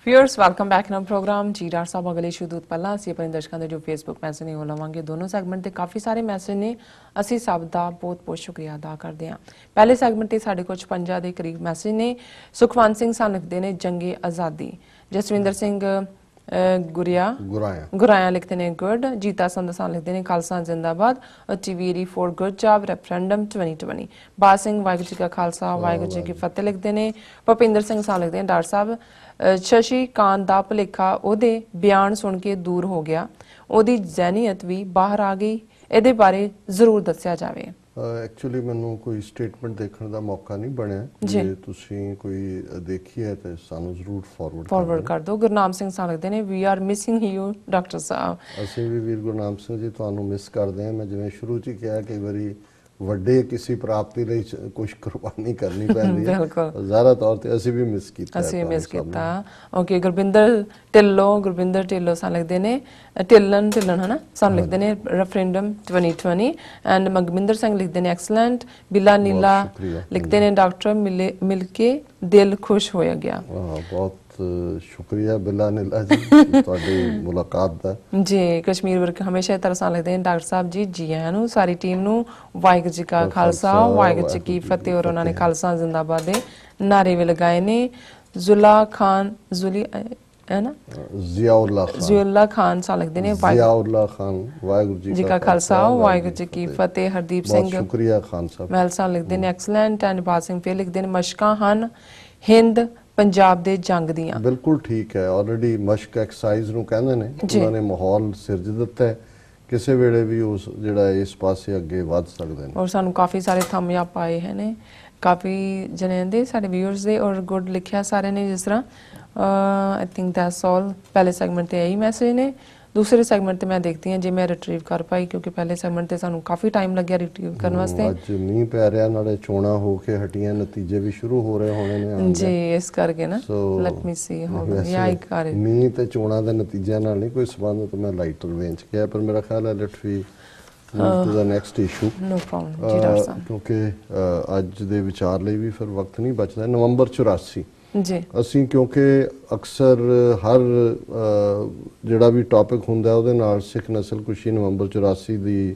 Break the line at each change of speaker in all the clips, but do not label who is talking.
Viewers welcome back in program जी doctor साहब अगले इशू दूत पहला ਅਸੀਂ ਆਪਣੇ ਦਰਸ਼ਕਾਂ ਦੇ ਜੋ ਫੇਸਬੁੱਕ ਮੈਸੇਜ ਨੇ ਉਹ ਲਵਾਂਗੇ ਦੋਨੋਂ ਸੈਗਮੈਂਟ ਤੇ ਕਾਫੀ ਸਾਰੇ ਮੈਸੇਜ ਨੇ ਅਸੀਂ ਸਭ ਦਾ ਬਹੁਤ ਸ਼ੁਕਰੀਆ ਅਦਾ ਕਰਦੇ ਹਾਂ ਪਹਿਲੇ ਸੈਗਮੈਂਟ ਤੇ ਸਾਡੇ ਕੋਲ 56 ਦੇ ਕਰੀਬ ਮੈਸੇਜ ਨੇ ਸੁਖਵੰਤ ਸਿੰਘ ਸਾਨੂੰ ਲਿਖਦੇ ਨੇ ਜੰਗੇ ਆਜ਼ਾਦੀ ਜਸਵਿੰਦਰ ਸਿੰਘ ਗੁਰਾਇਆ ਲਿਖਦੇ ਨੇ ਗੁੱਡ ਜੀਤਾ ਸੰਧਸਾਨ ਲਿਖਦੇ ਨੇ ਖਾਲਸਾ ਜਿੰਦਾਬਾਦ ਅਚੀਵੀਰੀ ਫॉर ਗੁੱਡ ਜੌਬ ਰੈਫਰੈਂਡਮ 2020 ਬਾਦ ਸਿੰਘ ਵਾਹਿਗੁਰੂ ਜੀ ਕਾ ਖਾਲਸਾ ਵਾਹਿਗੁਰੂ ਜੀ ਕੀ ਫਤਿਹ ਲਿਖਦੇ ਨੇ ਭੁਪਿੰਦਰ ਸਿੰਘ ਸਾਨ ਲਿਖਦੇ ਨੇ ਡਾਕਟਰ ਸਾਹਿਬ ਸ਼ਸ਼ੀ ਕਾਂਤ ਦਾ ਭੁਲੇਖਾ ਉਹਦੇ ਬਿਆਨ ਸੁਣ ਕੇ ਦੂਰ ਹੋ ਗਿਆ ਉਹਦੀ ਜ਼ਹਿਨੀਅਤ ਵੀ ਬਾਹਰ ਆ ਗਈ ਇਹਦੇ ਬਾਰੇ ਜ਼ਰੂਰ ਦੱਸਿਆ ਜਾਵੇ
एक्चुअली मैनू कोई स्टेटमेंट देखने का मौका नहीं बनया जे तुसी कोई देखी है तो सानू जरूर फॉरवर्ड
कर दो गुरनाम सिंह सा लगते ने we are missing you doctor साहब
ਅਸੀਂ ਵੀ ਵੀਰ ਗੁਰਨਾਮ ਸਿੰਘ ਜੀ ਤੁਹਾਨੂੰ ਮਿਸ ਕਰਦੇ ਹਾਂ ਮੈਂ ਜਿਵੇਂ ਸ਼ੁਰੂ ਚ ਹੀ ਕਿਹਾ ਕਈ ਵਾਰੀ ਵੱਡੇ ਕਿਸੇ ਪ੍ਰਾਪਤੀ ਲਈ ਕੁਝ ਕੁਰਬਾਨੀ ਕਰਨੀ ਪੈਂਦੀ ਹੈ ਜ਼ਾਹਰਾ ਤੌਰ ਤੇ ਅਸੀਂ ਵੀ ਮਿਸ ਕੀਤਾ
ਓਕੇ ਗੁਰਬਿੰਦਰ ਢਿੱਲੋਂ ਸਾਨ ਲਿਖਦੇ ਨੇ ਢਿੱਲਣ ਹਨਾ ਸਾਨ ਲਿਖਦੇ ਨੇ ਰੈਫਰੈਂਡਮ 2020 ਐਂਡ ਮਗਮਿੰਦਰ ਸਿੰਘ ਲਿਖਦੇ ਨੇ ਐਕਸਲੈਂਟ ਬਿਲਾ ਨੀਲਾ ਲਿਖਦੇ ਨੇ ਡਾਕਟਰ ਮਿਲ ਕੇ ਦਿਲ ਖੁਸ਼ ਹੋਇਆ ਗਿਆ
ਬਹੁਤ शुक्रिया बिला नीला जी ਤੁਹਾਡੀ ਮੁਲਾਕਾਤ ਦਾ
ਜੀ ਕਸ਼ਮੀਰ ਵਰਕ ਹਮੇਸ਼ਾ ਤਰਸਾਂ ਲੱਗਦੇ ਨੇ ਡਾਕਟਰ ਸਾਹਿਬ ਜੀ ਜੀ ਆਇਆਂ ਨੂੰ ਸਾਰੀ ਟੀਮ ਨੂੰ ਵਾਹਿਗੁਰੂ ਜੀ ਕਾ ਖਾਲਸਾ ਵਾਹਿਗੁਰੂ ਜੀ ਕੀ ਫਤਿਹ ਔਰ ਉਹਨਾਂ ਨੇ ਖਾਲਸਾ ਜ਼ਿੰਦਾਬਾਦ ਦੇ ਨਾਰੇ ਵੀ ਲਗਾਏ ਨੇ ਜ਼ੁਲਾ ਖਾਨ ਹੈ ਨਾ ਜ਼ਿਆਉल्ला ਖਾਨ ਸਾ ਲੱਗਦੇ ਨੇ
ਜ਼ਿਆਉल्ला ਖਾਨ ਵਾਹਿਗੁਰੂ
ਜੀ ਕਾ ਖਾਲਸਾ ਵਾਹਿਗੁਰੂ ਜੀ ਕੀ ਫਤਿਹ ਹਰਦੀਪ ਸਿੰਘ
ਸ਼ੁਕਰੀਆ ਖਾਨ ਸਾਹਿਬ
ਮਹਿਲਸਾ ਲਿਖਦੇ ਨੇ ਐਕਸਲੈਂਟ ਐਂਡ ਬਾਦ ਸਿੰਘ ਫੇਰ ਲਿਖਦੇ ਨੇ ਮਸ਼ਕਾਂ ਹਨ ਹਿੰਦ ਪੰਜਾਬ ਦੇ ਜੰਗ ਦੀਆਂ
ਬਿਲਕੁਲ ਠੀਕ ਹੈ ਆਲਰੇਡੀ ਮਸ਼ਕ ਐਕਸਰਸਾਈਜ਼ ਨੂੰ ਕਹਿੰਦੇ ਨੇ ਉਹਨਾਂ ਨੇ ਮਾਹੌਲ ਸਿਰਜ ਦਿੱਤਾ ਹੈ ਕਿਸੇ ਵੇਲੇ ਵੀ ਉਸ ਜਿਹੜਾ ਇਸ ਪਾਸੇ ਅੱਗੇ ਵਧ ਸਕਦੇ ਨੇ
ਔਰ ਸਾਨੂੰ ਕਾਫੀ ਸਾਰੇ ਥੰਮ ਅਪ ਆਏ ਹੈ ਨੇ ਕਾਫੀ ਜਣੇ ਦੇ ਸਾਡੇ ਵਿਊਅਰਸ ਦੇ ਔਰ ਗੁੱਡ ਲਿਖਿਆ ਸਾਰੇ ਨੇ ਜਿਸ ਤਰ੍ਹਾਂ ਆਈ ਥਿੰਕ ਦੈਟਸ ਆਲ ਪਹਿਲੇ ਸੈਗਮੈਂਟ ਤੇ ਇਹੀ ਮੈਸੇਜ ਨੇ दूसरे सेगमेंट ते मैं देखती हैं जे मैं रिट्रीव कर पाई क्योंकि पहले सेगमेंट ते सानू काफी टाइम लग गया रिट्रीव करने वास्ते
आज नहीं पै रहा नाले चोणा हो के हटियां नतीजे भी शुरू हो रहे होने ने
जी इस करके ना लेट मी सी हो या एक कर
नहीं ते चोणा दे नतीजे नाल नहीं कोई संबंध तो मैं लाइटर वेंच किया पर मेरा ख्याल है let's we to the next issue
no problem जी डॉक्टर साहब
क्योंकि आज दे विचार लई भी फिर वक्त नहीं बचदा नवंबर 84
जी
ਅਸੀਂ ਕਿਉਂਕਿ ਅਕਸਰ ਹਰ ਜਿਹੜਾ ਵੀ ਟੌਪਿਕ ਹੁੰਦਾ ਉਹਦੇ ਨਾਲ ਸਿੱਖ ਨਸਲ ਕੁਸ਼ੀ ਨਵੰਬਰ 84 ਦੀ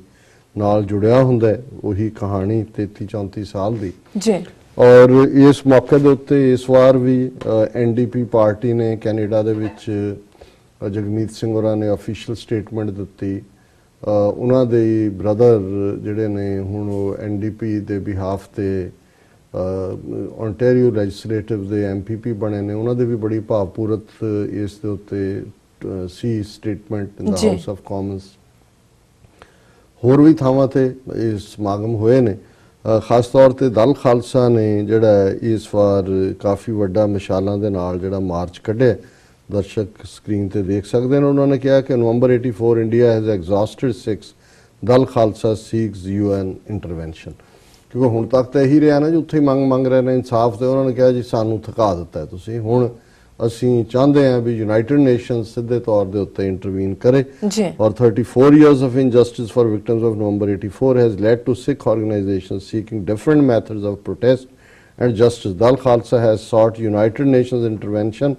ਨਾਲ ਜੁੜਿਆ ਹੁੰਦਾ ਉਹੀ ਕਹਾਣੀ 33-34 ਸਾਲ ਦੀ
ਜੀ
ਔਰ ਇਸ ਮੌਕੇ ਦੇ ਉੱਤੇ ਇਸ ਵਾਰ ਵੀ ਐਨਡੀਪੀ ਪਾਰਟੀ ਨੇ ਕੈਨੇਡਾ ਦੇ ਵਿੱਚ ਜਗਮੀਤ ਸਿੰਘ ਹੋਰਾਂ ਨੇ ਅਫੀਸ਼ੀਅਲ ਸਟੇਟਮੈਂਟ ਦਿੱਤੀ ਉਹਨਾਂ ਦੇ ਬ੍ਰਦਰ ਜਿਹੜੇ ਨੇ ਹੁਣ ਉਹ ਐਨਡੀਪੀ ਦੇ ਬਿਹਾਫ ਤੇ ओंटारियो लैजिसलेटिव ਦੇ ਐਮਪੀਪੀ ਬਣੇ ਨੇ ਉਹਨਾਂ ਦੇ ਵੀ ਬੜੀ ਭਾਵਪੂਰਤ ਇਸ ਦੇ ਉੱਤੇ ਸੀ statement in the House of Commons ਹੋਰ ਵੀ ਥਾਵਾਂ ਤੇ ਇਹ ਸਮਾਗਮ ਹੋਏ ਨੇ ਖਾਸ ਤੌਰ ਤੇ ਦਲ ਖਾਲਸਾ ਨੇ ਜਿਹੜਾ ਇਸ ਵਾਰ ਕਾਫੀ ਵੱਡਾ ਮਿਸਾਲਾਂ ਦੇ ਨਾਲ ਜਿਹੜਾ ਮਾਰਚ ਕੱਢਿਆ ਦਰਸ਼ਕ ਸਕਰੀਨ ਤੇ ਦੇਖ ਸਕਦੇ ਨੇ ਉਹਨਾਂ ਨੇ ਕਿਹਾ ਕਿ November 84 India has exhausted 6 Dal Khalsa seeks UN intervention ਕਿਉਂਕਿ ਹੁਣ ਤੱਕ ਤਾਂ ਇਹੀ ਰਿਹਾ ਨਾ ਜੀ ਉੱਥੇ ਮੰਗ ਰਹੇ ਨੇ ਇਨਸਾਫ ਤੇ ਉਹਨਾਂ ਨੇ ਕਿਹਾ ਜੀ ਸਾਨੂੰ ਥਕਾ ਦਿੱਤਾ ਤੁਸੀਂ ਹੁਣ ਅਸੀਂ ਚਾਹੁੰਦੇ ਹਾਂ ਵੀ ਯੂਨਾਈਟਿਡ ਨੇਸ਼ਨਸ ਸਿੱਧੇ ਤੌਰ ਦੇ ਉੱਤੇ ਇੰਟਰਵੀਨ ਕਰੇ ਔਰ 34 years of injustice for victims of November 84 has led to Sikh organizations seeking different methods of protest and justice. Dal Khalsa has sought United Nations intervention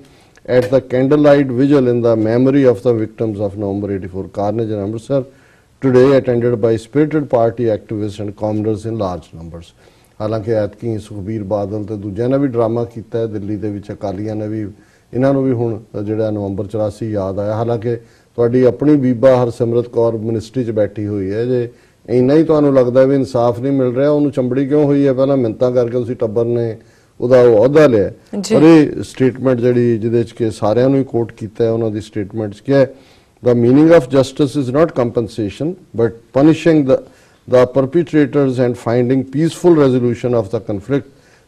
at the candlelight vigil in the memory of the victims of November 84 carnage in Amritsar today attended by spirited party activists and commoners in large numbers. ਹਾਲਾਂਕਿ ਐਤਕੀ ਸੁਖਬੀਰ ਬਾਦਲ ਤੇ ਦੂਜਿਆਂ ਨੇ ਵੀ drama ਕੀਤਾ ਹੈ ਦਿੱਲੀ ਦੇ ਵਿੱਚ ਅਕਾਲੀਆਂ ਨੇ ਵੀ ਇਹਨਾਂ ਨੂੰ ਵੀ ਹੁਣ ਜਿਹੜਾ ਨਵੰਬਰ 84 ਯਾਦ ਆਇਆ ਹਾਲਾਂਕਿ ਤੁਹਾਡੀ ਆਪਣੀ ਬੀਬਾ ਹਰਸਿਮਰਤ ਕੌਰ ਮਿਨਿਸਟਰੀ 'ਚ ਬੈਠੀ ਹੋਈ ਹੈ ਜੇ ਇੰਨਾ ਹੀ ਤੁਹਾਨੂੰ ਲੱਗਦਾ ਵੀ ਇਨਸਾਫ ਨਹੀਂ ਮਿਲ ਰਿਹਾ ਉਹਨੂੰ ਚੰਬੜੀ ਕਿਉਂ ਹੋਈ ਹੈ ਪਹਿਲਾਂ ਮਿੰਨਤਾਂ ਕਰਕੇ ਤੁਸੀਂ ਟੱਬਰ ਨੇ ਉਹਦਾ ਅਹੁਦਾ ਲਿਆ ਪਰ ਇਹ ਸਟੇਟਮੈਂਟ ਜਿਹੜੀ ਜਿਹਦੇ 'ਚ ਕਿ ਸਾਰਿਆਂ ਨੂੰ ਹੀ ਕੋਟ ਕੀਤਾ ਉਹਨਾਂ ਦੀ ਸਟੇਟਮੈਂਟ 'ਚ ਕਿਹਾ The meaning of justice is not compensation, but punishing the perpetrators and finding peaceful resolution of the conflict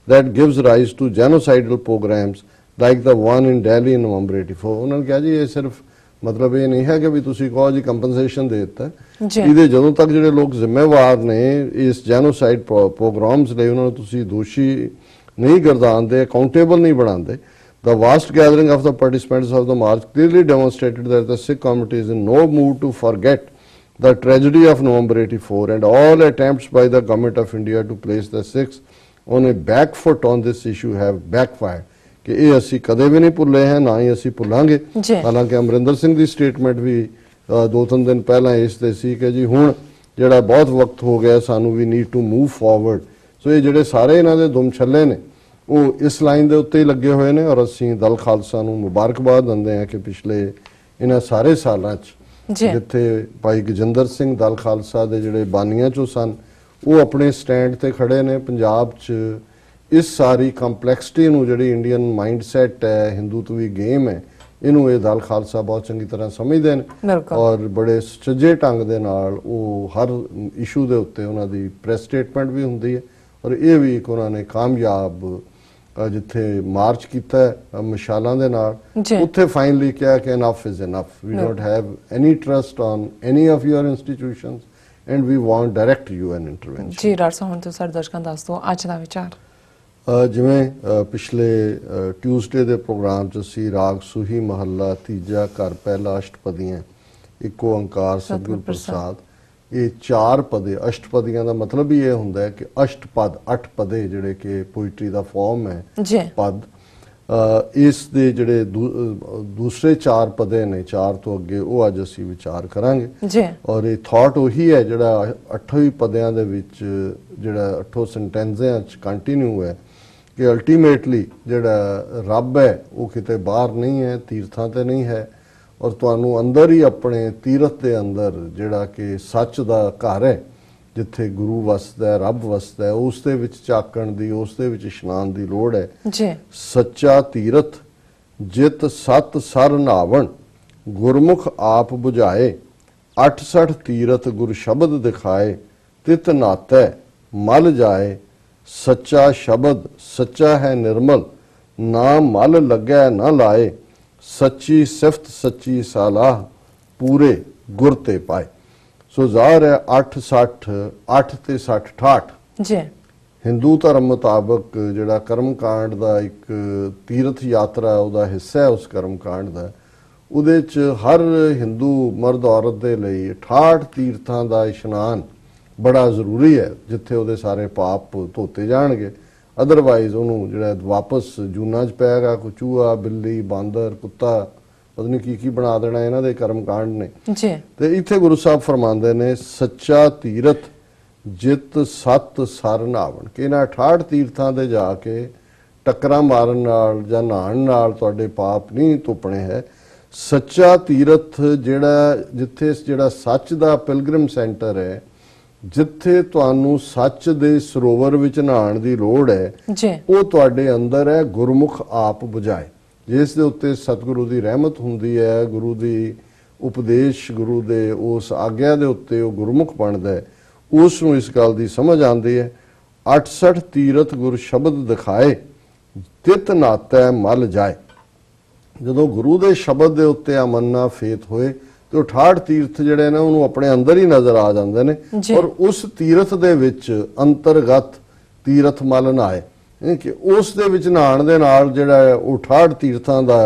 that gives rise to genocidal programs like the one in Delhi in November 84. ਉਹਨਾਂ ਨੇ ਕਿਹਾ ਜੀ ਇਹ ਸਿਰਫ ਮਤਲਬ ਇਹ ਨਹੀਂ ਹੈ ਕਿ ਵੀ ਤੁਸੀਂ ਕਹੋ ਜੀ ਕੰਪਨਸੇਸ਼ਨ ਦੇ ਦਿੱਤਾ ਇਹਦੇ ਜਦੋਂ ਤੱਕ ਜਿਹੜੇ ਲੋਕ ਜ਼ਿੰਮੇਵਾਰ ਨੇ ਇਸ ਜੈਨੋਸਾਈਡ ਪ੍ਰੋਗਰਾਮਸ ਲਈ ਉਹਨਾਂ ਨੂੰ ਤੁਸੀਂ ਦੋਸ਼ੀ ਨਹੀਂ ਗਰਦਾਨਦੇ ਅਕਾਊਂਟੇਬਲ ਨਹੀਂ ਬਣਾਉਂਦੇ The vast gathering of the participants of the march clearly demonstrated that the Sikh community is in no mood to forget the tragedy of November 84 and all attempts by the government of India to place the Sikhs on a back foot on this issue have backfired. ਕਿ ਇਹ ਅਸੀਂ ਕਦੇ ਵੀ ਨਹੀਂ ਭੁੱਲੇ हैं, ना ही ਅਸੀਂ ਭੁੱਲਾਂਗੇ।
ਜੀ।
ਹਾਲਾਂਕਿ ਅਮਰਿੰਦਰ ਸਿੰਘ ਦੀ ਸਟੇਟਮੈਂਟ ਵੀ 2-3 ਦਿਨ ਪਹਿਲਾਂ ਇਸ ਤੇ ਸੀ ਕਿ ਜੀ ਹੁਣ ਜਿਹੜਾ ਬਹੁਤ ਵਕਤ ਹੋ ਗਿਆ ਸਾਨੂੰ ਵੀ need to move forward. So ਇਹ ਜਿਹੜੇ ਸਾਰੇ ਇਹਨਾਂ ਦੇ ਦੁਮ ਛੱਲੇ ਨੇ ਉਹ ਇਸ ਲਾਈਨ ਦੇ ਉੱਤੇ ਹੀ ਲੱਗੇ ਹੋਏ ਨੇ, ਔਰ ਅਸੀਂ ਦਲ ਖਾਲਸਾ ਨੂੰ ਮੁਬਾਰਕਬਾਦ ਦਿੰਦੇ ਹਾਂ ਕਿ ਪਿਛਲੇ ਇਹਨਾਂ ਸਾਰੇ ਸਾਲਾਂ 'ਚ ਜਿੱਥੇ ਭਾਈ ਗਜਿੰਦਰ ਸਿੰਘ ਦਲ ਖਾਲਸਾ ਦੇ ਜਿਹੜੇ ਬਾਨੀਆਂ 'ਚੋਂ ਸਨ ਉਹ ਆਪਣੇ ਸਟੈਂਡ ਤੇ ਖੜੇ ਨੇ। ਪੰਜਾਬ 'ਚ ਇਸ ਸਾਰੀ ਕੰਪਲੈਕਸਿਟੀ ਨੂੰ ਜਿਹੜੀ ਇੰਡੀਅਨ ਮਾਈਂਡਸੈਟ ਹੈ, ਹਿੰਦੂਤਵੀ ਗੇਮ ਹੈ, ਇਹਨੂੰ ਇਹ ਦਲ ਖਾਲਸਾ ਬਹੁਤ ਚੰਗੀ ਤਰ੍ਹਾਂ ਸਮਝਦੇ ਨੇ ਔਰ ਬੜੇ ਸੁਚੱਜੇ ਢੰਗ ਦੇ ਨਾਲ ਉਹ ਹਰ ਇਸ਼ੂ ਦੇ ਉੱਤੇ ਉਹਨਾਂ ਦੀ ਪ੍ਰੈਸ ਸਟੇਟਮੈਂਟ ਵੀ ਹੁੰਦੀ ਹੈ। ਔਰ ਇਹ ਵੀ ਇੱਕ ਉਹਨਾਂ ਨੇ ਕਾਮਯਾਬ ਜਿੱਥੇ ਮਾਰਚ ਕੀਤਾ ਮਸ਼ਾਲਾਂ ਦੇ ਨਾਲ ਉੱਥੇ ਫਾਈਨਲੀ ਕਿਹਾ ਕਿ enough is enough, we don't have any trust on any of your institutions and we want direct UN intervention.
ਜੀ ਡਾਕਟਰ ਸਾਹਿਬ, ਹੁਣ ਤੁਸੀਂ ਸਾਡੇ ਦਰਸ਼ਕਾਂ ਦੱਸ ਦਿਓ ਅੱਜ ਦਾ ਵਿਚਾਰ।
ਜਿਵੇਂ ਪਿਛਲੇ ਟਿਊਜ਼ਡੇ ਦੇ ਪ੍ਰੋਗਰਾਮ 'ਚ ਅਸੀਂ ਰਾਗ ਸੂਹੀ ਮਹੱਲਾ ਤੀਜਾ ਘਰ ਪਹਿਲਾ ਅਸ਼ਟਪਦੀਆਂ ਇੱਕ ਓੰਕਾਰ ਸਤਿਗੁਰ ਪ੍ਰਸਾਦ, ਇਹ 4 ਪਦੇ ਅਸ਼ਟਪਦੀਆਂ ਦਾ ਮਤਲਬ ਹੀ ਇਹ ਹੁੰਦਾ ਹੈ ਕਿ ਅਸ਼ਟਪਦ 8 ਪਦੇ ਜਿਹੜੇ ਕਿ ਪੋਇਟਰੀ ਦਾ ਫਾਰਮ ਹੈ ਪਦ। ਇਸ ਦੇ ਜਿਹੜੇ ਦੂਸਰੇ 4 ਪਦੇ ਨੇ 4 ਤੋਂ ਅੱਗੇ ਉਹ ਅੱਜ ਅਸੀਂ ਵਿਚਾਰ ਕਰਾਂਗੇ ਔਰ ਇਹ ਥਾਟ ਉਹੀ ਹੈ ਜਿਹੜਾ 8 ਪਦਿਆਂ ਦੇ ਵਿੱਚ ਜਿਹੜਾ 8 ਸੈਂਟੈਂਸਿਆਂ 'ਚ ਕੰਟੀਨਿਊ ਹੈ ਕਿ ਅਲਟੀਮੇਟਲੀ ਜਿਹੜਾ ਰੱਬ ਹੈ ਉਹ ਕਿਤੇ ਬਾਹਰ ਨਹੀਂ ਹੈ, ਤੀਰਥਾਂ ਤੇ ਨਹੀਂ ਹੈ ਔਰ ਤੁਹਾਨੂੰ ਅੰਦਰ ਹੀ ਆਪਣੇ ਤੀਰਥ ਦੇ ਅੰਦਰ ਜਿਹੜਾ ਕਿ ਸੱਚ ਦਾ ਘਰ ਹੈ ਜਿੱਥੇ ਗੁਰੂ ਵਸਦਾ, ਰੱਬ ਵਸਦਾ, ਉਸ ਦੇ ਵਿੱਚ ਝਾਕਣ ਦੀ, ਉਸ ਦੇ ਵਿੱਚ ਇਸ਼ਨਾਨ ਦੀ ਲੋੜ ਹੈ। ਸੱਚਾ ਤੀਰਥ ਜਿਤ ਸਤ ਸਰ ਨਾਵਣ ਗੁਰਮੁਖ ਆਪ 부ਝਾਏ 68 ਤੀਰਥ ਗੁਰ ਸ਼ਬਦ ਦਿਖਾਏ ਤਿਤ ਨਾਤੈ ਮਲ ਜਾਏ ਸੱਚਾ ਸ਼ਬਦ ਸੱਚਾ ਹੈ ਨਿਰਮਲ ਨਾ ਮਲ ਲੱਗੈ ਨਾ ਲਾਏ ਸੱਚੀ ਸਿਫਤ ਸੱਚੀ ਸਲਾਹ ਪੂਰੇ ਗੁਰ ਤੇ ਪਾਏ। ਸੋ ਜ਼ਾਹਰ ਹੈ 8 60 8 ਤੇ 60 68 ਜੀ ਹਿੰਦੂ ਧਰਮ ਮੁਤਾਬਕ ਜਿਹੜਾ ਕਰਮ ਕਾਂਡ ਦਾ ਇੱਕ ਤੀਰਥ ਯਾਤਰਾ ਉਹਦਾ ਹਿੱਸਾ ਹੈ। ਉਸ ਕਰਮ ਕਾਂਡ ਦਾ ਉਹਦੇ 'ਚ ਹਰ ਹਿੰਦੂ ਮਰਦ ਔਰਤ ਦੇ ਲਈ 68 ਤੀਰਥਾਂ ਦਾ ਇਸ਼ਨਾਨ ਬੜਾ ਜ਼ਰੂਰੀ ਹੈ ਜਿੱਥੇ ਉਹਦੇ ਸਾਰੇ ਪਾਪ ਧੋਤੇ ਜਾਣਗੇ। ਅਦਰਵਾਈਜ਼ ਉਹਨੂੰ ਜਿਹੜਾ ਵਾਪਸ ਜੂਨਾਂ 'ਚ ਪੈਗਾ, ਕੋਈ ਚੂਹਾ, ਬਿੱਲੀ, ਬਾਂਦਰ, ਕੁੱਤਾ, ਪਤਾ ਨਹੀਂ ਕੀ ਬਣਾ ਦੇਣਾ ਇਹਨਾਂ ਦੇ ਕਰਮ ਕਾਂਡ ਨੇ। ਤੇ ਇੱਥੇ ਗੁਰੂ ਸਾਹਿਬ ਫਰਮਾਉਂਦੇ ਨੇ ਸੱਚਾ ਤੀਰਥ ਜਿਤ ਸਤ ਸਰ ਨਾਵਣ ਕਿ ਇਹਨਾਂ 68 ਤੀਰਥਾਂ ਦੇ ਜਾ ਕੇ ਟੱਕਰਾਂ ਮਾਰਨ ਨਾਲ ਜਾਂ ਨਹਾਣ ਨਾਲ ਤੁਹਾਡੇ ਪਾਪ ਨਹੀਂ ਧੁੱਪਣੇ ਹੈ। ਸੱਚਾ ਤੀਰਥ ਜਿਹੜਾ ਜਿੱਥੇ ਜਿਹੜਾ ਸੱਚ ਦਾ ਪਿਲਗ੍ਰਿਮ ਸੈਂਟਰ ਹੈ, ਜਿੱਥੇ ਤੁਹਾਨੂੰ ਸੱਚ ਦੇ ਸਰੋਵਰ ਵਿੱਚ ਨਹਾਣ ਦੀ ਲੋੜ ਹੈ, ਉਹ ਤੁਹਾਡੇ ਅੰਦਰ ਹੈ ਗੁਰਮੁਖ ਆਪ 부ਝਾਏ, ਜਿਸ ਦੇ ਉੱਤੇ ਸਤਿਗੁਰੂ ਦੀ ਰਹਿਮਤ ਹੁੰਦੀ ਹੈ, ਗੁਰੂ ਦੀ ਉਪਦੇਸ਼, ਗੁਰੂ ਦੇ ਉਸ ਆਗਿਆ ਦੇ ਉੱਤੇ ਉਹ ਗੁਰਮੁਖ ਬਣਦਾ ਹੈ। ਉਸ ਨੂੰ ਇਸ ਗੱਲ ਦੀ ਸਮਝ ਆਉਂਦੀ ਹੈ 68 ਤੀਰਥ ਗੁਰ ਸ਼ਬਦ ਦਿਖਾਏ ਤਿਤ ਨਾਤੈ ਮਲ ਜਾਏ। ਜਦੋਂ ਗੁਰੂ ਦੇ ਸ਼ਬਦ ਦੇ ਉੱਤੇ ਅਮੰਨਾ ਫੇਥ ਹੋਏ ਤੇ 68 ਤੀਰਥ ਜਿਹੜੇ ਨੇ ਉਹਨੂੰ ਆਪਣੇ ਅੰਦਰ ਹੀ ਨਜ਼ਰ ਆ ਜਾਂਦੇ ਨੇ ਔਰ ਉਸ ਤੀਰਥ ਦੇ ਵਿੱਚ ਅੰਤਰਗਤ ਤੀਰਥ ਮਲ ਨਹਾਏ ਕਿ ਉਸ ਦੇ ਵਿੱਚ ਨਹਾਣ ਦੇ ਨਾਲ ਜਿਹੜਾ ਉਹ 68 ਤੀਰਥਾਂ ਦਾ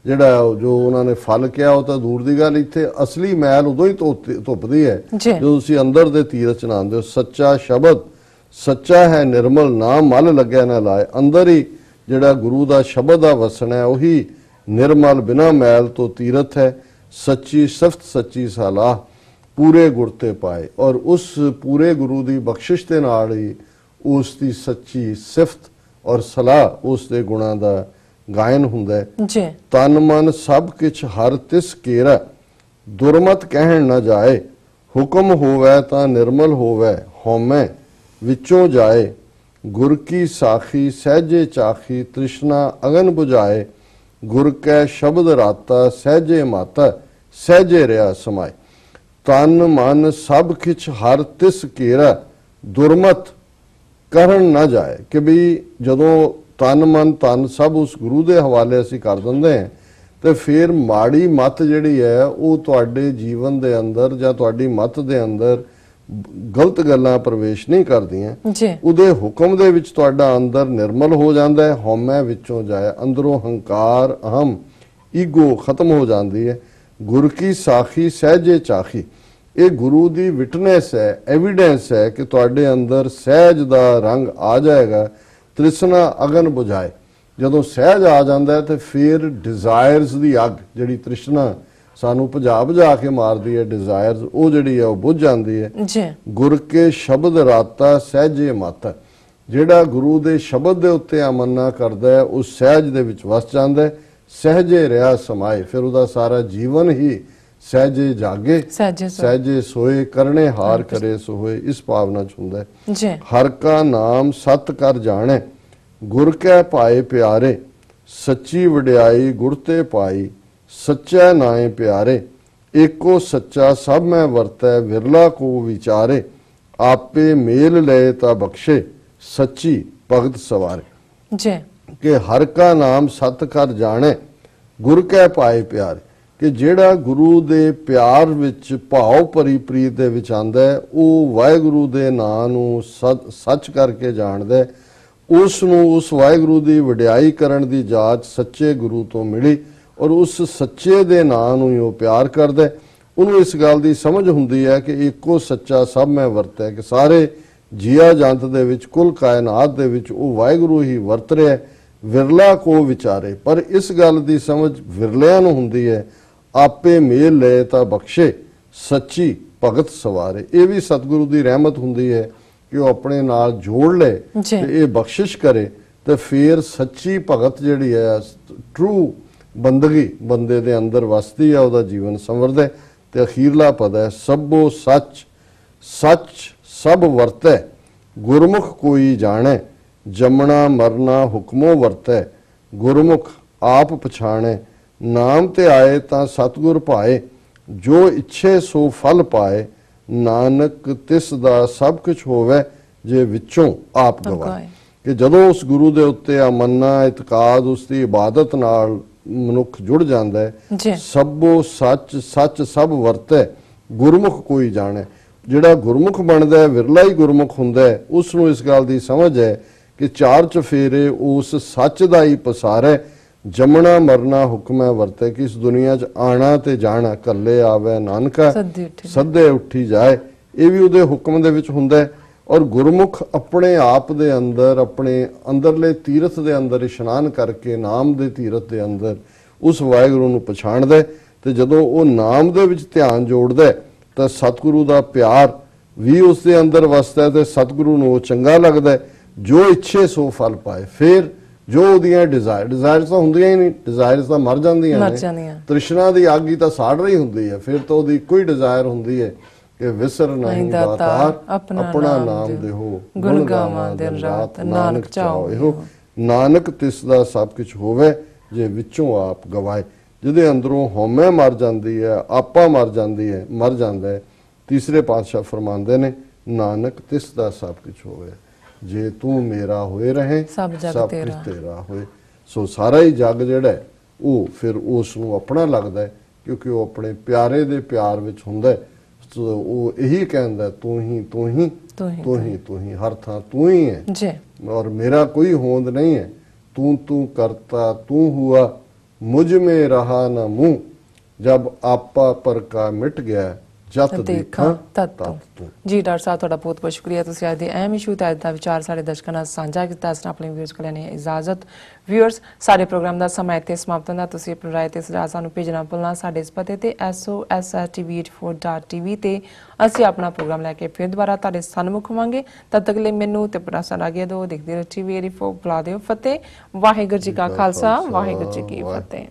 ਜਿਹੜਾ ਜੋ ਉਹਨਾਂ ਨੇ ਫਲ ਕਿਹਾ ਉਹ ਤਾਂ ਦੂਰ ਦੀ ਗੱਲ, ਇੱਥੇ ਅਸਲੀ ਮੈਲ ਉਦੋਂ ਹੀ ਧੁੱਪਦੀ ਹੈ ਜਦੋਂ ਤੁਸੀਂ ਅੰਦਰ ਦੇ ਤੀਰਥ ਚ ਨਹਾਉਂਦੇ ਹੋ। ਸੱਚਾ ਸ਼ਬਦ ਸੱਚਾ ਹੈ ਨਿਰਮਲ ਨਾ ਮਲ ਲੱਗਿਆ ਨਾ ਲਾਏ, ਅੰਦਰ ਹੀ ਜਿਹੜਾ ਗੁਰੂ ਦਾ ਸ਼ਬਦ ਆ ਵਸਣਾ ਹੈ ਉਹੀ ਨਿਰਮਲ ਬਿਨਾ ਮੈਲ ਤੋਂ ਤੀਰਥ ਹੈ। ਸੱਚੀ ਸਿਫਤ ਸੱਚੀ ਸਲਾਹ ਪੂਰੇ ਗੁਰ ਤੇ ਪਾਏ ਔਰ ਉਸ ਪੂਰੇ ਗੁਰੂ ਦੀ ਬਖਸ਼ਿਸ਼ ਦੇ ਨਾਲ ਹੀ ਉਸ ਦੀ ਸੱਚੀ ਸਿਫਤ ਔਰ ਸਲਾਹ ਉਸ ਦੇ ਗੁਣਾਂ ਦਾ ਗਾਇਨ ਹੁੰਦਾ ਹੈ। ਤਨ ਮਨ ਸਭ ਕਿਛ ਹਰ ਤਿਸ ਕੇਰਾ ਦੁਰਮਤ ਕਹਿਣ ਨਾ ਜਾਏ ਹੁਕਮ ਹੋਵੇ ਤਾਂ ਨਿਰਮਲ ਹੋਵੇ ਹਉਮੈ ਵਿੱਚੋਂ ਜਾਏ ਗੁਰ ਕੀ ਸਾਖੀ ਸਹਿਜੇ ਚਾਖੀ ਤ੍ਰਿਸ਼ਨਾ ਅਗਨ 부ਝਾਏ ਗੁਰ ਕੈ ਸ਼ਬਦ ਰਾਤਾ ਸਹਿਜੇ ਮਾਤਾ ਸਹਿਜੇ ਰਿਆ ਸਮਾਏ। ਤਨ ਮਨ ਸਭ ਕਿਛ ਹਰ ਤਿਸ ਕੇਰਾ ਦੁਰਮਤ ਕਰਨ ਨਾ ਜਾਏ ਕਿ ਵੀ ਜਦੋਂ ਤਨ ਮਨ ਤਨ ਸਭ ਉਸ ਗੁਰੂ ਦੇ ਹਵਾਲੇ ਅਸੀਂ ਕਰ ਦਿੰਦੇ ਹਾਂ ਤੇ ਫਿਰ ਮਾੜੀ ਮੱਤ ਜਿਹੜੀ ਹੈ ਉਹ ਤੁਹਾਡੇ ਜੀਵਨ ਦੇ ਅੰਦਰ ਜਾਂ ਤੁਹਾਡੀ ਮੱਤ ਦੇ ਅੰਦਰ ਗਲਤ ਗੱਲਾਂ ਪ੍ਰਵੇਸ਼ ਨਹੀਂ ਕਰਦੀਆਂ। ਉਹਦੇ ਹੁਕਮ ਦੇ ਵਿੱਚ ਤੁਹਾਡਾ ਅੰਦਰ ਨਿਰਮਲ ਹੋ ਜਾਂਦਾ ਹੈ, ਹਉਮੈ ਵਿੱਚੋਂ ਜਾਏ, ਅੰਦਰੋਂ ਹੰਕਾਰ ਅਹਮ ਈਗੋ ਖਤਮ ਹੋ ਜਾਂਦੀ ਹੈ। ਗੁਰ ਕੀ ਸਾਖੀ ਸਹਿਜੇ ਚਾਖੀ, ਇਹ ਗੁਰੂ ਦੀ ਵਿਟਨੈਸ ਹੈ, ਐਵੀਡੈਂਸ ਹੈ ਕਿ ਤੁਹਾਡੇ ਅੰਦਰ ਸਹਿਜ ਦਾ ਰੰਗ ਆ ਜਾਏਗਾ। ਤ੍ਰਿਸ਼ਨਾ ਅਗਨ 부ਝਾਏ ਜਦੋਂ ਸਹਿਜ ਆ ਜਾਂਦਾ ਹੈ ਤੇ ਫਿਰ ਡਿਜ਼ਾਇਰਸ ਦੀ ਅੱਗ ਜਿਹੜੀ ਤ੍ਰਿਸ਼ਨਾ ਸਾਨੂੰ ਭਜਾ ਕੇ ਮਾਰਦੀ ਹੈ, ਡਿਜ਼ਾਇਰਸ ਉਹ ਜਿਹੜੀ ਹੈ ਉਹ ਬੁੱਝ ਜਾਂਦੀ ਹੈ।
ਜੀ
ਗੁਰ ਕੇ ਸ਼ਬਦ ਰਾਤਾ ਸਹਿਜੇ ਮਤ, ਜਿਹੜਾ ਗੁਰੂ ਦੇ ਸ਼ਬਦ ਦੇ ਉੱਤੇ ਅਮੰਨਾ ਕਰਦਾ ਹੈ ਉਹ ਸਹਿਜ ਦੇ ਵਿੱਚ ਵਸ ਜਾਂਦਾ ਹੈ। ਸਹਿਜੇ ਰਿਹਾ ਸਮਾਏ, ਫਿਰ ਉਹਦਾ ਸਾਰਾ ਜੀਵਨ ਹੀ ਸਹਿਜੇ ਜਾਗੇ ਸਹਿਜੇ ਸੋਏ, ਕਰਨੇ ਹਾਰ ਕਰੇ ਸੋ ਹੋਏ, ਇਸ ਭਾਵਨਾ ਚ ਹੁੰਦਾ ਹੈ।
ਜੀ
ਹਰ ਕਾ ਨਾਮ ਸਤ ਕਰ ਜਾਣੈ, ਗੁਰ ਕੈ ਪਾਏ ਪਿਆਰੇ, ਸੱਚੀ ਵਡਿਆਈ ਗੁਰ ਤੇ ਪਾਈ, ਸੱਚੈ ਨਾਏ ਪਿਆਰੇ, ਏਕੋ ਸੱਚਾ ਸਭ ਮੈਂ ਵਰਤੈ, ਵਿਰਲਾ ਕੋ ਵਿਚਾਰੇ, ਆਪੇ ਮੇਲ ਲਏ ਤਾ ਬਖਸ਼ੇ, ਸੱਚੀ ਭਗਤ ਸਵਾਰੇ।
ਜੀ
ਕਿ ਹਰ ਕਾ ਨਾਮ ਸਤ ਕਰ ਜਾਣੈ, ਗੁਰ ਕੈ ਪਾਏ ਪਿਆਰੇ, ਕਿ ਜਿਹੜਾ ਗੁਰੂ ਦੇ ਪਿਆਰ ਵਿੱਚ ਭਾਵ ਭਰੀ ਪ੍ਰੀਤ ਦੇ ਵਿੱਚ ਆਂਦਾ ਹੈ ਉਹ ਵਾਹਿਗੁਰੂ ਦੇ ਨਾਂ ਨੂੰ ਸੱਚ ਕਰਕੇ ਜਾਣਦਾ ਹੈ। ਉਸ ਨੂੰ ਉਸ ਵਾਹਿਗੁਰੂ ਦੀ ਵਡਿਆਈ ਕਰਨ ਦੀ ਜਾਚ ਸੱਚੇ ਗੁਰੂ ਤੋਂ ਮਿਲੀ ਔਰ ਉਸ ਸੱਚੇ ਦੇ ਨਾਂ ਨੂੰ ਹੀ ਉਹ ਪਿਆਰ ਕਰਦਾ ਹੈ। ਉਹਨੂੰ ਇਸ ਗੱਲ ਦੀ ਸਮਝ ਹੁੰਦੀ ਹੈ ਕਿ ਇੱਕੋ ਸੱਚਾ ਸਭ ਮੈਂ ਵਰਤਿਆ, ਕਿ ਸਾਰੇ ਜੀਆ ਜੰਤ ਦੇ ਵਿੱਚ ਕੁੱਲ ਕਾਇਨਾਤ ਦੇ ਵਿੱਚ ਉਹ ਵਾਹਿਗੁਰੂ ਹੀ ਵਰਤ ਰਿਹਾ, ਵਿਰਲਾ ਕੋ ਵਿਚਾਰੇ। ਪਰ ਇਸ ਗੱਲ ਦੀ ਸਮਝ ਵਿਰਲਿਆਂ ਨੂੰ ਹੁੰਦੀ ਹੈ। ਆਪੇ ਮੇਲ ਲਏ ਤਾਂ ਬਖਸ਼ੇ, ਸੱਚੀ ਭਗਤ ਸਵਾਰੇ। ਇਹ ਵੀ ਸਤਿਗੁਰੂ ਦੀ ਰਹਿਮਤ ਹੁੰਦੀ ਹੈ ਕਿ ਉਹ ਆਪਣੇ ਨਾਲ ਜੋੜ ਲੈ ਤੇ ਇਹ ਬਖਸ਼ਿਸ਼ ਕਰੇ ਤੇ ਫਿਰ ਸੱਚੀ ਭਗਤ ਜਿਹੜੀ ਹੈ, ਟਰੂ ਬੰਦਗੀ ਬੰਦੇ ਦੇ ਅੰਦਰ ਵਸਦੀ ਹੈ, ਉਹਦਾ ਜੀਵਨ ਸੰਵਰਦਾ ਤੇ ਅਖੀਰਲਾ ਪਦ ਹੈ ਸਭੋ ਸੱਚ, ਸੱਚ ਸਭ ਵਰਤੈ, ਗੁਰਮੁਖ ਕੋਈ ਜਾਣੈ, ਜੰਮਣਾ ਮਰਨਾ ਹੁਕਮੋ ਵਰਤੈ, ਗੁਰਮੁਖ ਆਪ ਪਛਾਣੈ, ਨਾਮ ਤੇ ਆਏ ਤਾਂ ਸਤਿਗੁਰ ਭਾਏ, ਜੋ ਇੱਛੇ ਸੋ ਫਲ ਪਾਏ, ਨਾਨਕ ਤਿਸ ਦਾ ਸਭ ਕੁਝ ਹੋਵੇ, ਜੇ ਵਿੱਚੋਂ ਆਪ ਗਵਾਏ। ਕਿ ਜਦੋਂ ਉਸ ਗੁਰੂ ਦੇ ਉੱਤੇ ਅਮੰਨਾ ਇਤਕਾਦ, ਉਸ ਦੀ ਇਬਾਦਤ ਨਾਲ ਮਨੁੱਖ ਜੁੜ ਜਾਂਦਾ ਹੈ, ਸਭੋ ਸੱਚ, ਸੱਚ ਸਭ ਵਰਤੈ, ਗੁਰਮੁਖ ਕੋਈ ਜਾਣੈ। ਜਿਹੜਾ ਗੁਰਮੁਖ ਬਣਦਾ ਹੈ, ਵਿਰਲਾ ਹੀ ਗੁਰਮੁਖ ਹੁੰਦਾ ਹੈ, ਉਸ ਨੂੰ ਇਸ ਗੱਲ ਦੀ ਸਮਝ ਹੈ ਕਿ ਚਾਰ ਚਫੇਰੇ ਉਸ ਸੱਚ ਦਾ ਹੀ ਪਸਾਰੈ, ਜੰਮਣਾ ਮਰਨਾ ਹੁਕਮੈ ਵਰਤੈ, ਕਿ ਇਸ ਦੁਨੀਆ 'ਚ ਆਣਾ ਤੇ ਜਾਣਾ, ਕੱਲੇ ਆਵੇ ਨਾਨਕਾ ਸੱਦੇ ਉੱਠੀ ਜਾਏ, ਇਹ ਵੀ ਉਹਦੇ ਹੁਕਮ ਦੇ ਵਿੱਚ ਹੁੰਦਾ ਹੈ। ਔਰ ਗੁਰਮੁਖ ਆਪਣੇ ਆਪ ਦੇ ਅੰਦਰ, ਆਪਣੇ ਅੰਦਰਲੇ ਤੀਰਥ ਦੇ ਅੰਦਰ ਇਸ਼ਨਾਨ ਕਰਕੇ, ਨਾਮ ਦੇ ਤੀਰਥ ਦੇ ਅੰਦਰ ਉਸ ਵਾਹਿਗੁਰੂ ਨੂੰ ਪਛਾਣਦਾ ਹੈ ਤੇ ਜਦੋਂ ਉਹ ਨਾਮ ਦੇ ਵਿੱਚ ਧਿਆਨ ਜੋੜਦਾ ਹੈ ਤਾਂ ਸਤਿਗੁਰੂ ਦਾ ਪਿਆਰ ਵੀ ਉਸ ਦੇ ਅੰਦਰ ਵਸਦਾ ਹੈ ਤੇ ਸਤਿਗੁਰੂ ਨੂੰ ਉਹ ਚੰਗਾ ਲੱਗਦਾ ਹੈ। ਜੋ ਇੱਛੇ ਸੋ ਫਲ ਪਾਏ, ਫਿਰ ਜੋ ਉਹਦੀਆਂ ਡਿਜ਼ਾਇਰਸ ਤਾਂ ਹੁੰਦੀਆਂ ਹੀ ਨਹੀਂ, ਡਿਜ਼ਾਇਰਸ ਤਾਂ ਮਰ ਜਾਂਦੀਆਂ ਨੇ, ਤ੍ਰਿਸ਼ਨਾ ਦੀ ਅੱਗ ਹੀ ਤਾਂ ਸਾੜ ਰਹੀ ਹੁੰਦੀ ਹੈ, ਫਿਰ ਤਾਂ ਉਹਦੀ ਕੋਈ ਡਿਜ਼ਾਇਰ ਹੁੰਦੀ ਹੈ ਕਿ ਵਿਸਰ ਨਹੀਂ ਦਾਤਾਰ, ਆਪਣਾ ਨਾਮ ਦੇਹੋ, ਗੁਣ ਗਾਵਾਂ ਦਿਨ ਰਾਤ, ਨਾਨਕ ਚਾਹੋ ਇਹੋ, ਨਾਨਕ ਤਿਸ ਦਾ ਸਭ ਕੁਝ ਹੋਵੇ, ਜੇ ਵਿੱਚੋਂ ਆਪ ਗਵਾਏ। ਜਿਹਦੇ ਅੰਦਰੋਂ ਹਉਮੈ ਮਰ ਜਾਂਦੀ ਹੈ, ਆਪਾ ਮਰ ਜਾਂਦੀ ਹੈ, ਮਰ ਜਾਂਦਾ ਹੈ, ਤੀਸਰੇ ਪਾਤਸ਼ਾਹ ਫਰਮਾਉਂਦੇ ਨੇ ਨਾਨਕ ਤਿਸ ਦਾ ਸਭ ਕੁਝ ਹੋਵੇ, ਜੇ ਤੂੰ ਮੇਰਾ ਹੋਏ ਰਹੇ ਸਭ ਕੁਝ ਤੇਰਾ ਹੋਏ। ਸੋ ਸਾਰਾ ਹੀ ਜੱਗ ਜਿਹੜਾ ਉਹ ਫਿਰ ਉਸ ਨੂੰ ਆਪਣਾ ਲੱਗਦਾ ਹੈ, ਕਿਉਂਕਿ ਉਹ ਆਪਣੇ ਪਿਆਰੇ ਦੇ ਪਿਆਰ ਵਿੱਚ ਹੁੰਦਾ ਹੈ। ਸੋ ਉਹ ਇਹੀ ਕਹਿੰਦਾ ਤੂੰ ਹੀ ਤੂੰ ਹੀ ਤੂੰ ਹੀ ਤੂੰ ਹੀ, ਹਰ ਥਾਂ ਤੂੰ ਹੀ ਹੈ ਔਰ ਮੇਰਾ ਕੋਈ ਹੋਂਦ ਨਹੀਂ ਹੈ। ਤੂੰ ਤੂੰ ਕਰਤਾ ਤੂੰ ਹੁਆ, मुझ में रहा न मुंह, जब आपा पर का मिट गया, जत देखा तत तू।
जी डॉक्टर साहब ਤੁਹਾਡਾ ਬਹੁਤ ਬਹੁਤ ਸ਼ੁਕਰੀਆ, ਤੁਸੀਂ ਅੱਜ ਦੇ ਅਹਿਮ ਇਸ਼ੂ ਤੇ ਅੱਜ ਦਾ ਵਿਚਾਰ ਸਾਡੇ ਦਰਸ਼ਕਾਂ ਨਾਲ ਸਾਂਝਾ ਕੀਤਾ। ਇਸ ਨਾਲ ਆਪਣੇ ਵਿਊਅਰਸ ਕੋਲ ਲੈਣੀ ਇਜਾਜ਼ਤ। ਵਿਊਅਰਸ, ਸਾਡੇ ਪ੍ਰੋਗਰਾਮ ਦਾ ਸਮਾਂ ਇੱਥੇ ਸਮਾਪਤ ਹੁੰਦਾ। ਤੁਸੀਂ ਆਪਣੀ ਰਾਏ ਤੇ ਸੁਝਾਅ ਸਾਨੂੰ ਭੇਜਣਾ ਭੁੱਲਣਾ ਸਾਡੇ ਇਸ ਪਤੇ ਤੇ sos@tv84.tv ਤੇ ਅਸੀਂ ਆਪਣਾ ਪ੍ਰੋਗਰਾਮ ਲੈ ਕੇ ਫਿਰ ਦੁਬਾਰਾ ਤੁਹਾਡੇ ਸਨਮੁਖ ਹੋਵਾਂਗੇ। ਤਦ ਤੱਕ ਲਈ ਮੈਨੂੰ ਤੇ ਆਪਣਾ ਸਾਰਾ ਆਗਿਆ ਦਿਓ। ਦੇਖਦੇ ਰਹੋ TV84। ਬੁਲਾ ਦਿਓ ਫਤਿਹ। ਵਾਹਿਗੁਰੂ ਜੀ ਕਾ ਖਾਲਸਾ, ਵਾਹਿਗੁਰੂ ਜੀ ਕੀ ਫਤਿਹ।